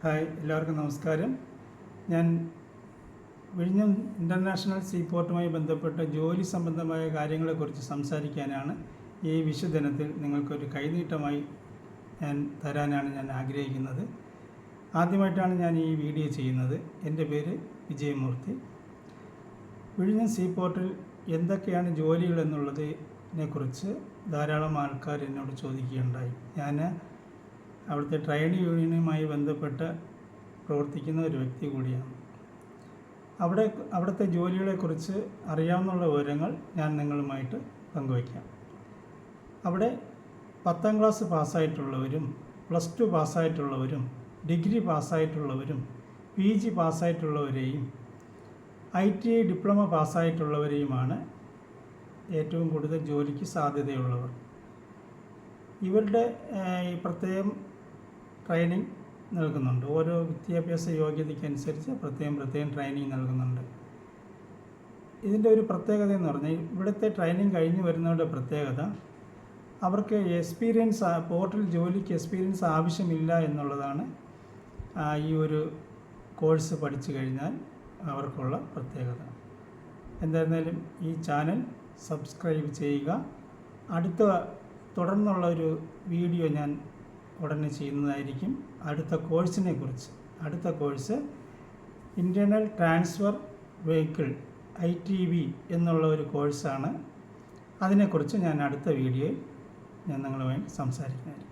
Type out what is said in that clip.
Hi, എല്ലാവർക്കും നമസ്കാരം. ഞാൻ വിഴിഞ്ഞം ഇൻ്റർനാഷണൽ സീപോർട്ടുമായി ബന്ധപ്പെട്ട ജോലി സംബന്ധമായ കാര്യങ്ങളെക്കുറിച്ച് സംസാരിക്കാനാണ് ഈ വിഷുദിനത്തിൽ നിങ്ങൾക്കൊരു കൈനീട്ടമായി തരാനാണ് ഞാൻ ആഗ്രഹിക്കുന്നത്. ആദ്യമായിട്ടാണ് ഞാൻ ഈ വീഡിയോ ചെയ്യുന്നത്. എൻ്റെ പേര് വിജയമൂർത്തി. വിഴിഞ്ഞം സീപോർട്ടിൽ എന്തൊക്കെയാണ് ജോലികൾ എന്നുള്ളതിനെക്കുറിച്ച് ധാരാളം ആൾക്കാർ എന്നോട് ചോദിക്കുകയുണ്ടായി. ഞാൻ അവിടുത്തെ ട്രേഡ് യൂണിയനുമായി ബന്ധപ്പെട്ട് പ്രവർത്തിക്കുന്ന ഒരു വ്യക്തി കൂടിയാണ്. അവിടുത്തെ ജോലികളെക്കുറിച്ച് അറിയാവുന്ന വിവരങ്ങൾ ഞാൻ നിങ്ങളുമായിട്ട് പങ്കുവയ്ക്കാം. അവിടെ 10ാം ക്ലാസ് പാസ്സായിട്ടുള്ളവരും, +2 പാസ്സായിട്ടുള്ളവരും, ഡിഗ്രി പാസ്സായിട്ടുള്ളവരും, PG പാസ്സായിട്ടുള്ളവരെയും ITI ഡിപ്ലോമ പാസ്സായിട്ടുള്ളവരെയുമാണ് ഏറ്റവും കൂടുതൽ ജോലിക്ക് സാധ്യതയുള്ളവർ. ഇവരുടെ പ്രത്യേകം ട്രെയിനിങ് നൽകുന്നുണ്ട്. ഓരോ വിദ്യാഭ്യാസ യോഗ്യതയ്ക്കനുസരിച്ച് പ്രത്യേകം ട്രെയിനിങ് നൽകുന്നുണ്ട്. ഇതിൻ്റെ ഒരു പ്രത്യേകത എന്ന് പറഞ്ഞാൽ, ഇവിടുത്തെ ട്രെയിനിങ് കഴിഞ്ഞ് വരുന്നവരുടെ പ്രത്യേകത, അവർക്ക് പോർട്ടിൽ ജോലിക്ക് എക്സ്പീരിയൻസ് ആവശ്യമില്ല എന്നുള്ളതാണ്. ഈ ഒരു കോഴ്സ് പഠിച്ചു കഴിഞ്ഞാൽ അവർക്കുള്ള പ്രത്യേകത. എന്തായിരുന്നാലും ഈ ചാനൽ സബ്സ്ക്രൈബ് ചെയ്യുക. തുടർന്നുള്ള ഒരു വീഡിയോ ഞാൻ ഉടനെ ചെയ്യുന്നതായിരിക്കും. അടുത്ത course internal transfer vehicle ITV എന്നുള്ള ഒരു കോഴ്സാണ്. അതിനെക്കുറിച്ച് ഞാൻ അടുത്ത വീഡിയോയിൽ ഞാൻ നിങ്ങളുമായി സംസാരിക്കുന്നതായിരിക്കും.